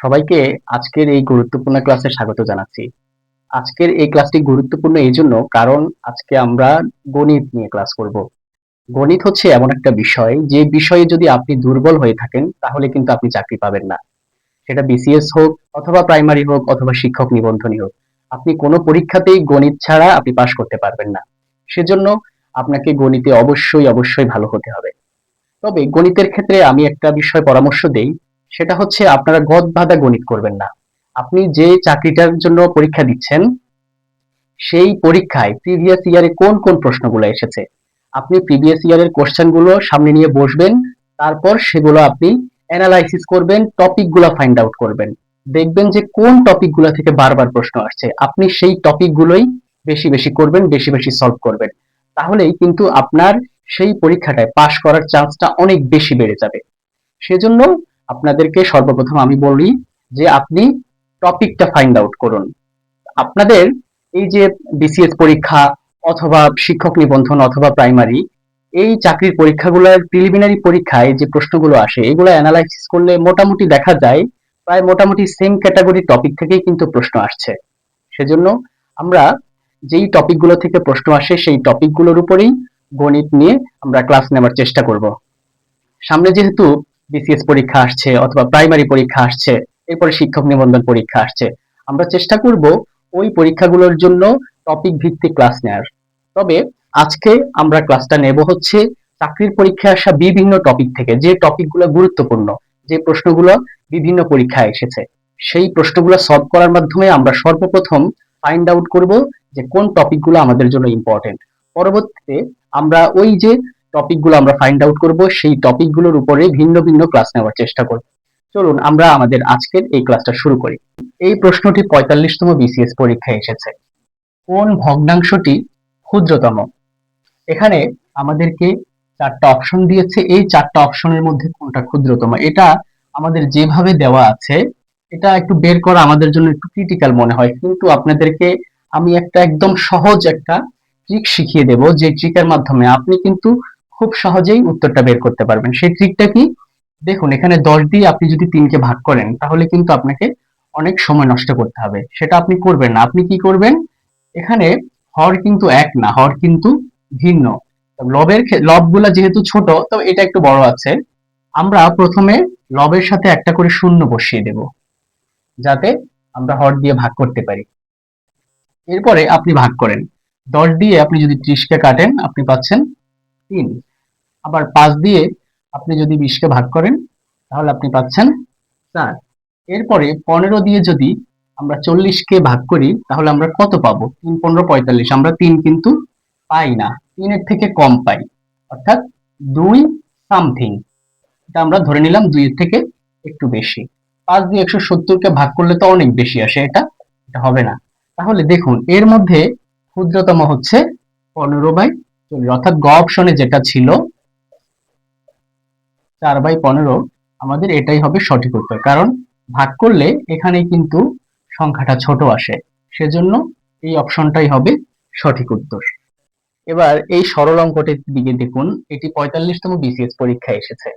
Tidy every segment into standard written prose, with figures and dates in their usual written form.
সবাইকে আজকের এই গুরুত্বপূর্ণ ক্লাসে স্বাগত জানাচ্ছি। আজকের এই ক্লাসটি গুরুত্বপূর্ণ এই জন্য কারণ আজকে আমরা গণিত নিয়ে ক্লাস করব। গণিত হচ্ছে এমন একটা বিষয় যে বিষয়ে যদি আপনি দুর্বল হয়ে থাকেন তাহলে কিন্তু আপনি চাকরি পাবেন না। সেটা বিসিএস হোক অথবা প্রাইমারি হোক অথবা শিক্ষক নিবন্ধনী হোক, আপনি কোনো পরীক্ষাতেই গণিত ছাড়া আপনি পাশ করতে পারবেন না। সেজন্য আপনাকে গণিতে অবশ্যই অবশ্যই ভালো হতে হবে। তবে গণিতের ক্ষেত্রে আমি একটা বিষয় পরামর্শ দেই, সেটা হচ্ছে আপনারা গদ বাঁধা গণিত করবেন না। আপনি যে চাকরিটার জন্য পরীক্ষা দিচ্ছেন সেই পরীক্ষায় প্রিভিয়াস ইয়ারে কোন কোন প্রশ্নগুলো এসেছে আপনি প্রিভিয়াস ইয়ারের কোশ্চেন গুলো সামনে নিয়ে বসবেন। তারপর সেগুলো আপনি অ্যানালাইসিস করবেন, টপিক গুলো ফাইন্ড আউট করবেন। দেখবেন যে কোন টপিক গুলো থেকে বারবার প্রশ্ন আসছে, আপনি সেই টপিক গুলোই বেশি বেশি করবেন, বেশি বেশি সলভ করবেন। তাহলেই কিন্তু আপনার সেই পরীক্ষাটায় পাশ করার চান্সটা অনেক বেশি বেড়ে যাবে। সেজন্য আপনাদেরকে সর্বপ্রথম আমি বলি যে আপনি টপিকটা ফাইন্ড আউট করুন। আপনাদের এই যে বিসিএস পরীক্ষা অথবা শিক্ষক নিবন্ধন অথবা প্রাইমারি, এই চাকরির পরীক্ষাগুলোর প্রিলিমিনারি পরীক্ষায় যে প্রশ্নগুলো আসে এগুলো অ্যানালাইসিস করলে মোটামুটি দেখা যায় প্রায় মোটামুটি সেম ক্যাটাগরি টপিক থেকেই কিন্তু প্রশ্ন আসছে। সেজন্য আমরা যেই টপিকগুলো থেকে প্রশ্ন আসে সেই টপিকগুলোর উপরেই গণিত নিয়ে আমরা ক্লাস নেওয়ার চেষ্টা করব। সামনে যেহেতু বিসিএস পরীক্ষা আসছে অথবা প্রাইমারি পরীক্ষা আসছে, এরপরে শিক্ষক নিবন্ধন পরীক্ষা আসছে, আমরা চেষ্টা করব ওই পরীক্ষাগুলোর জন্য টপিক ভিত্তিক ক্লাস নেওয়ার। তবে আজকে আমরা ক্লাসটা নেব হচ্ছে চাকরির পরীক্ষায় আসা বিভিন্ন টপিক থেকে, যে টপিকগুলো গুরুত্বপূর্ণ, যে প্রশ্নগুলো বিভিন্ন পরীক্ষায় এসেছে, সেই প্রশ্নগুলো সলভ করার মাধ্যমে আমরা সর্বপ্রথম ফাইন্ড আউট করব যে কোন টপিকগুলো আমাদের জন্য ইম্পর্টেন্ট। পরবর্তীতে আমরা ওই যে টপিকগুলো আমরা ফাইন্ড আউট করব সেই টপিকগুলোর উপরে ভিন্ন ভিন্ন ক্লাস নেওয়ার চেষ্টা করব। চলুন আমরা আমাদের আজকের এই ক্লাসটা শুরু করি। এই প্রশ্নটি 45তম বিসিএস পরীক্ষায় এসেছে। কোন ভগ্নাংশটি ক্ষুদ্রতম? এখানে আমাদেরকে চারটা অপশন দিয়েছে, এই চারটা অপশনের মধ্যে কোনটা ক্ষুদ্রতম এটা আমাদের যেভাবে দেওয়া আছে এটা একটু বের করা আমাদের জন্য একটু ক্রিটিক্যাল মনে হয়, কিন্তু আপনাদেরকে আমি একটা একদম সহজ একটা ট্রিক শিখিয়ে দেব, যে ট্রিকের মাধ্যমে আপনি কিন্তু খুব সহজেই উত্তরটা বের করতে পারবেন। সেই ট্রিকটা কি? দেখুন, এখানে 10 দিয়ে আপনি যদি 3কে ভাগ করেন তাহলে কিন্তু আপনাকে অনেক সময় নষ্ট করতে হবে, সেটা আপনি করবেন না। আপনি কি করবেন, এখানে হর কিন্তু এক না, হর কিন্তু ভিন্ন। লবগুলা যেহেতু ছোট তো এটা একটু বড় আছে, আমরা প্রথমে লবের সাথে একটা করে শূন্য বসিয়ে দেব যাতে আমরা হর দিয়ে ভাগ করতে পারি। এরপরে আপনি ভাগ করেন, 10 দিয়ে আপনি যদি 30কে কাটেন আপনি পাচ্ছেন 3। আবার 5 দিয়ে আপনি যদি 20কে ভাগ করেন তাহলে আপনি পাচ্ছেন 4। এরপরে 15 দিয়ে যদি আমরা 40কে ভাগ করি তাহলে আমরা কত পাবো? 3 15 45, আমরা 3 কিন্তু পাই না, 3 এর থেকে কম পাই, অর্থাৎ 2 সামথিং। এটা আমরা ধরে নিলাম 2 এর থেকে একটু বেশি। 5 দিয়ে 170কে ভাগ করলে তো অনেক বেশি আসে, এটা এটা হবে না। তাহলে দেখুন এর মধ্যে ক্ষুদ্রতম হচ্ছে 15/40, অর্থাৎ গ অপশনে যেটা ছিল 4/15, আমাদের এটাই হবে সঠিক উত্তর, কারণ ভাগ করলে এখানে কিন্তু সংখ্যাটা ছোট আসে, সেজন্য এই অপশনটাই হবে সঠিক উত্তর। এবার এই সরল অঙ্কটির দিকে দেখুন, এটি 45তম বিসিএস পরীক্ষায় এসেছে।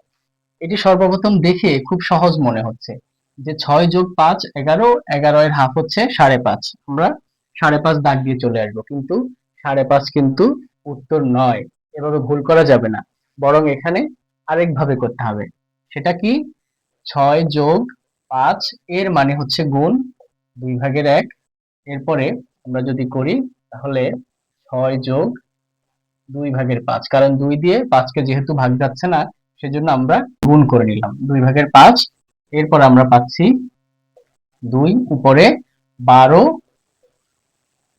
এটি সর্বপ্রথম দেখে খুব সহজ মনে হচ্ছে যে 6 যোগ 5 11, 11 এর হাফ হচ্ছে 5.5, আমরা 5.5 দাগ দিয়ে চলে আসবো, কিন্তু 5.5 কিন্তু উত্তর নয়। এভাবে ভুল করা যাবে না, বরং এখানে আরেক ভাবে করতে হবে। সেটা কি? 6 যোগ 5 এর মানে হচ্ছে গুণ 2/1। এরপরে আমরা যদি করি তাহলে 6 যোগ 2/5, কারণ 2 দিয়ে 5কে যেহেতু ভাগ যাচ্ছে না সেজন্য আমরা গুণ করে নিলাম 2/5। এরপর আমরা পাচ্ছি 2 উপরে 12,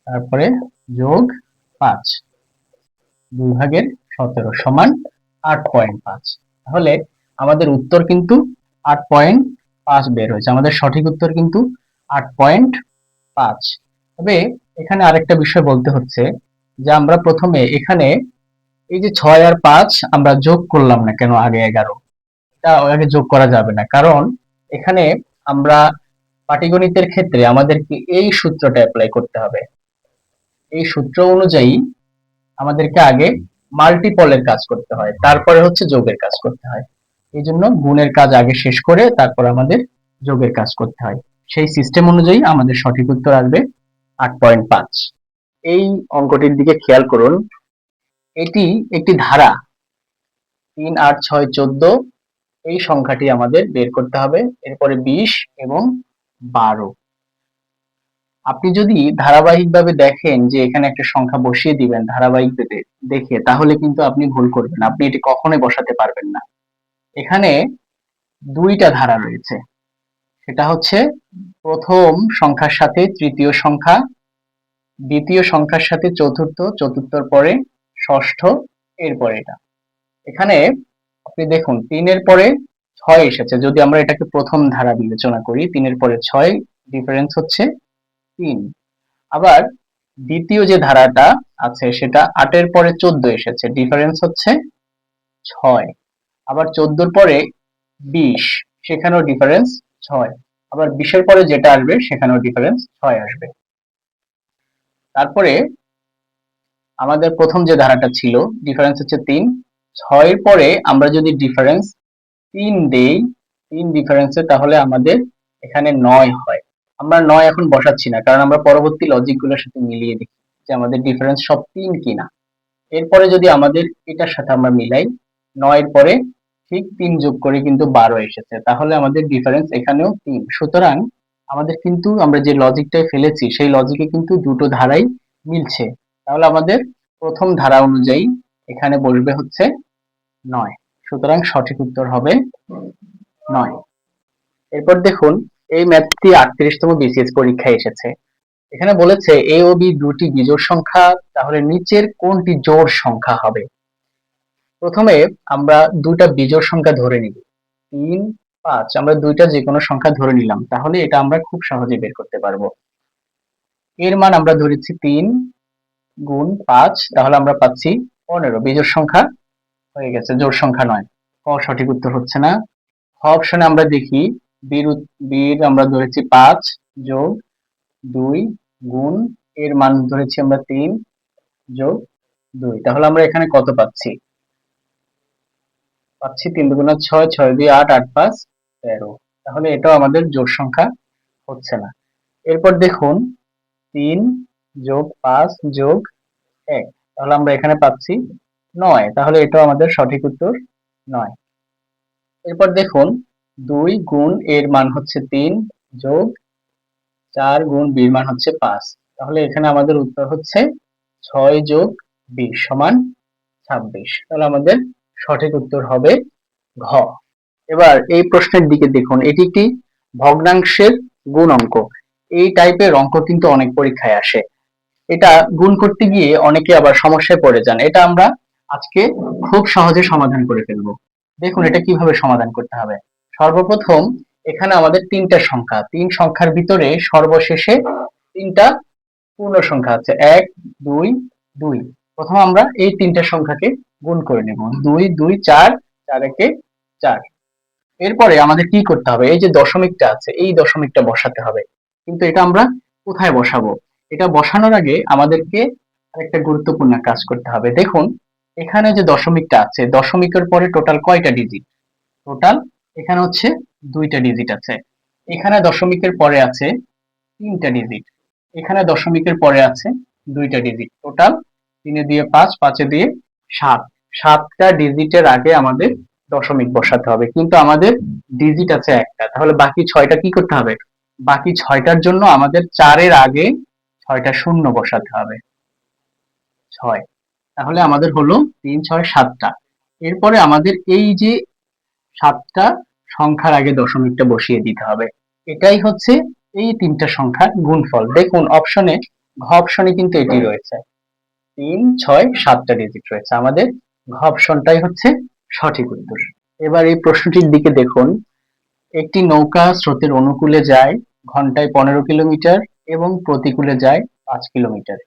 তারপরে যোগ 5, 2/17 সমান 8.5। তাহলে আমাদের উত্তর কিন্তু 8.5 বের হয়েছে, আমাদের সঠিক উত্তর কিন্তু 8.5। তবে এখানে আরেকটা বিষয় বলতে হচ্ছে যে আমরা প্রথমে এখানে এই যে 6 আর 5 আমরা যোগ করলাম না কেন আগে 11? এটা আগে যোগ করা যাবে না, কারণ এখানে আমরা পাটিগণিতের ক্ষেত্রে আমাদেরকে এই সূত্রটা অ্যাপ্লাই করতে হবে। এই সূত্র অনুযায়ী আমাদেরকে আগে মাল্টিপলের কাজ করতে হয়, তারপরে হচ্ছে যোগের কাজ করতে হয়। এই জন্য গুণের কাজ আগে শেষ করে তারপর আমাদের যোগের কাজ করতে হয়। সেই সিস্টেম অনুযায়ী আমাদের সঠিক উত্তর আসবে 8.5। এই অঙ্কটির দিকে খেয়াল করুন, এটি একটি ধারা। 3, 8, 6, 14 এই সংখ্যাটি আমাদের বের করতে হবে, এরপরে 20 এবং 12। আপনি যদি ধারাবাহিকভাবে দেখেন যে এখানে একটা সংখ্যা বসিয়ে দিবেন ধারাবাহিক দেখে, তাহলে কিন্তু আপনি ভুল করবেন, আপনি এটি কখনোই বসাতে পারবেন না। এখানে দুইটা ধারা রয়েছে, সেটা হচ্ছে প্রথম সংখ্যার সাথে তৃতীয় সংখ্যা, দ্বিতীয় সংখ্যার সাথে চতুর্থ, চতুর্থর পরে ষষ্ঠ, এরপরে এটা। এখানে আপনি দেখুন 3 এর পরে 6 এসেছে, যদি আমরা এটাকে প্রথম ধারা বিবেচনা করি, 3 এর পরে 6 ডিফারেন্স হচ্ছে 3। আবার দ্বিতীয় যে ধারাটা আছে সেটা 8 এর পরে 14 এসেছে, ডিফারেন্স হচ্ছে 6। আবার 14 এর পরে 20, সেখানেও ডিফারেন্স 6। আবার 20 এর পরে যেটা আসবে সেখানেও ডিফারেন্স 6 আসবে। তারপরে আমাদের প্রথম যে ধারাটা ছিল ডিফারেন্স হচ্ছে 3, 6 এর পরে আমরা যদি ডিফারেন্স 3 দেই, 3 ডিফারেন্সে, তাহলে আমাদের এখানে 9 হয়। আমরা 9 এখন বসাচ্ছি না, কারণ আমরা পরবর্তী লজিক গুলোর সাথে মিলিয়ে দেখি যে আমাদের ডিফারেন্স সব 3 কিনা। এরপরে যদি আমাদের এটার সাথে আমরা মিলাই, 9 এর পরে ঠিক 3 যোগ করে কিন্তু 12 এসেছে, তাহলে আমাদের ডিফারেন্স এখানেও 3। সুতরাং আমাদের কিন্তু আমরা যে লজিকটাই ফেলেছি সেই লজিকে কিন্তু দুটো ধারাই মিলছে। তাহলে আমাদের প্রথম ধারা অনুযায়ী এখানে বসবে হচ্ছে 9। সুতরাং সঠিক উত্তর হবে 9। এরপর দেখুন, এই ম্যাথটি 38তম বিসিএস পরীক্ষায় এসেছে। এখানে বলেছে এ ও বি দুটি বিজোড় সংখ্যা, তাহলে নিচের কোনটি জোড় সংখ্যা হবে? প্রথমে আমরা দুইটা বিজোড় সংখ্যা ধরে নিব, 3, 5। আমরা দুইটা যে কোনো সংখ্যা ধরে নিলাম, তাহলে এটা আমরা খুব সহজে বের করতে পারবো। এর মান আমরা ধরেছি 3 গুণ 5, তাহলে আমরা পাচ্ছি 15। বিজোড় সংখ্যা হয়ে গেছে, জোড় সংখ্যা নয়। ক সঠিক উত্তর হচ্ছে না। খ অপশনে আমরা দেখি, বীর আমরা ধরেছি 5 যোগ 2 গুণ এর মান ধরেছি আমরা 3 যোগ 2, তাহলে আমরা এখানে কত পাচ্ছি? 3 দুগুণা 6, 6 2 8, 8 5 13। তাহলে এটাও আমাদের জোড় সংখ্যা হচ্ছে না। এরপর দেখুন 3 যোগ 5 যোগ 1, তাহলে আমরা এখানে পাচ্ছি 9, তাহলে এটাও আমাদের সঠিক উত্তর 9। এরপর দেখুন 2 গুণ এর মান হচ্ছে 3 যোগ 4 গুণ বীর মান হচ্ছে 5, তাহলে এখানে আমাদের উত্তর হচ্ছে 6 যোগ 20 সমান 26। তাহলে আমাদের সঠিক উত্তর হবে ঘ। এবার এই প্রশ্নের দিকে দেখুন, এটি একটি ভগ্নাংশের গুণ অঙ্ক। এই টাইপের অঙ্ক কিন্তু অনেক পরীক্ষায় আসে। এটা গুণ করতে গিয়ে অনেকে আবার সমস্যায় পড়ে যান। এটা আমরা আজকে খুব সহজে সমাধান করে ফেলবো। দেখুন এটা কিভাবে সমাধান করতে হবে। সর্বপ্রথম এখানে আমাদের তিনটা সংখ্যা, তিন সংখ্যার ভিতরে সর্বশেষে তিনটা পূর্ণ সংখ্যা আছে, 1 2 2। প্রথম আমরা এই তিনটা সংখ্যাকে গুণ করে নেব, 2 2 4, 4 একে 4। এরপরে আমাদের কি করতে হবে, এই যে দশমিকটা আছে এই দশমিকটা বসাতে হবে। কিন্তু এটা আমরা কোথায় বসাবো? এটা বসানোর আগে আমাদেরকে আরেকটা গুরুত্বপূর্ণ কাজ করতে হবে। দেখুন এখানে যে দশমিকটা আছে, দশমিকের পরে টোটাল কয়টা ডিজিট? টোটাল এখানে হচ্ছে দুইটা ডিজিট আছে। এখানে দশমিকের পরে আছে তিনটা ডিজিট, এখানে দশমিকের পরে আছে দুইটা ডিজিট। টোটাল 3 দিয়ে 5, 5 দিয়ে 7, 7টা ডিজিটের আগে আমাদের দশমিক বসাতে হবে, কিন্তু আমাদের ডিজিট আছে একটা, তাহলে বাকি 6টা কি করতে হবে? বাকি 6টার জন্য আমাদের 4 এর আগে 6টা শূন্য বসাতে হবে, 6। তাহলে আমাদের হলো 3 6 7টা। এরপরে আমাদের এই যে 7টা সংখ্যার আগে দশমিকটা বসিয়ে দিতে হবে। এটাই হচ্ছে এই তিনটা সংখ্যার গুণফল। দেখুন অপশনে, ঘ অপশনে কিন্তু এটি রয়েছে, 3 6 7টা ডিজিট রয়েছে। আমাদের ঘ অপশনটাই হচ্ছে সঠিক উত্তর। এবার এই প্রশ্নটির দিকে দেখুন, একটি নৌকা স্রোতের অনুকূলে যায় ঘন্টায় 15 কিলোমিটার এবং প্রতিকূলে যায় 5 কিলোমিটার।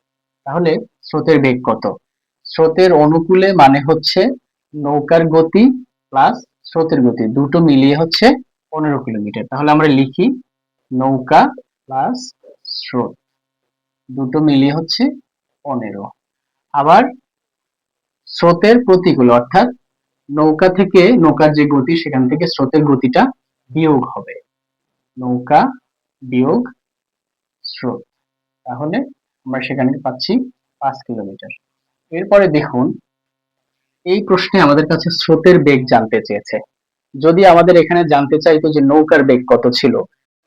তাহলে স্রোতের বেগ কত? স্রোতের অনুকূলে মানে হচ্ছে নৌকার গতি প্লাস স্রোতের গতি, দুটো মিলিয়ে হচ্ছে 15 কিলোমিটার। তাহলে আমরা লিখি নৌকা প্লাস স্রোত, দুটো মিলিয়ে হচ্ছে 15। আবার স্রোতের প্রতিকূল, অর্থাৎ নৌকা থেকে, নৌকার যে গতি সেখান থেকে স্রোতের গতিটা বিয়োগ হবে, নৌকা বিয়োগ স্রোত, তাহলে আমরা সেখানে পাচ্ছি 5 কিলোমিটার। এরপরে দেখুন, এই প্রশ্নে আমাদের কাছে স্রোতের বেগ জানতে চেয়েছে। যদি আমাদের এখানে জানতে চাইতো যে নৌকার বেগ কত ছিল,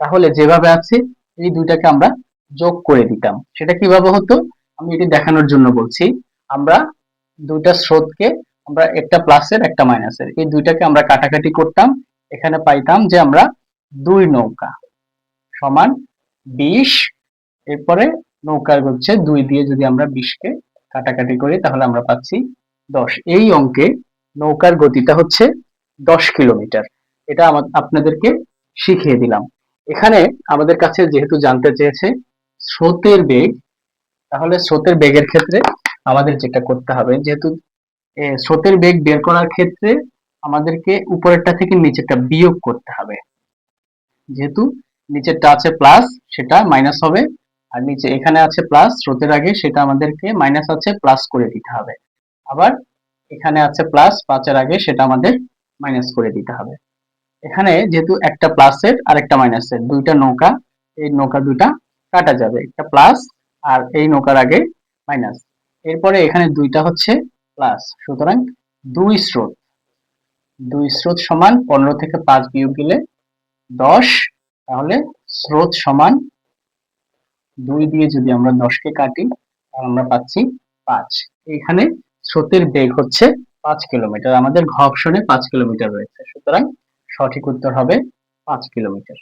তাহলে যেভাবে আছে এই দুইটাকে আমরা যোগ করে দিতাম। সেটা কিভাবে হতো আমি এটি দেখানোর জন্য বলছি। আমরা দুইটা স্রোতকে, আমরা একটা প্লাসের একটা মাইনাসের, এই দুইটাকে আমরা কাটাকাটি করতাম। এখানে পাইতাম যে আমরা 2 নৌকা সমান 20। এরপরে নৌকার হচ্ছে 2 দিয়ে যদি আমরা 20কে কাটাকাটি করি তাহলে আমরা পাচ্ছি 10। এই অঙ্কে নৌকার গতিটা হচ্ছে 10 কিলোমিটার। এটা আপনাদেরকে শিখিয়ে দিলাম। এখানে আমাদের কাছে যেহেতু জানতে চেয়েছে স্রোতের বেগ, তাহলে স্রোতের বেগের ক্ষেত্রে আমাদের যেটা করতে হবে, যেহেতু স্রোতের বেগ বের করার ক্ষেত্রে আমাদেরকে উপরেরটা থেকে নিচেরটা বিয়োগ করতে হবে। যেহেতু নিচেরটা আছে প্লাস, সেটা মাইনাস হবে, আর নিচে এখানে আছে প্লাস স্রোতের আগে, সেটা আমাদেরকে মাইনাস আছে প্লাস করে দিতে হবে। আবার এখানে আছে প্লাস 5-এর আগে, সেটা আমাদের মাইনাস করে দিতে হবে। এখানে যেহেতু একটা প্লাসের আর একটা মাইনাসের দুইটা নৌকা, এই নৌকা দুইটা কাটা যাবে, একটা প্লাস আর এই নৌকার আগে মাইনাস। এরপরে এখানে দুইটা হচ্ছে প্লাস, সুতরাং 2 স্রোত। 2 স্রোত সমান 15 থেকে 5 বিয়োগ দিলে 10। তাহলে স্রোত সমান 2 দিয়ে যদি আমরা 10কে কাটি তাহলে আমরা পাচ্ছি 5। এখানে স্রোতের বেগ হচ্ছে 5 কিলোমিটার। আমাদের ঘ অপশনে 5 কিলোমিটার রয়েছে, সুতরাং সঠিক উত্তর হবে 5 কিলোমিটার।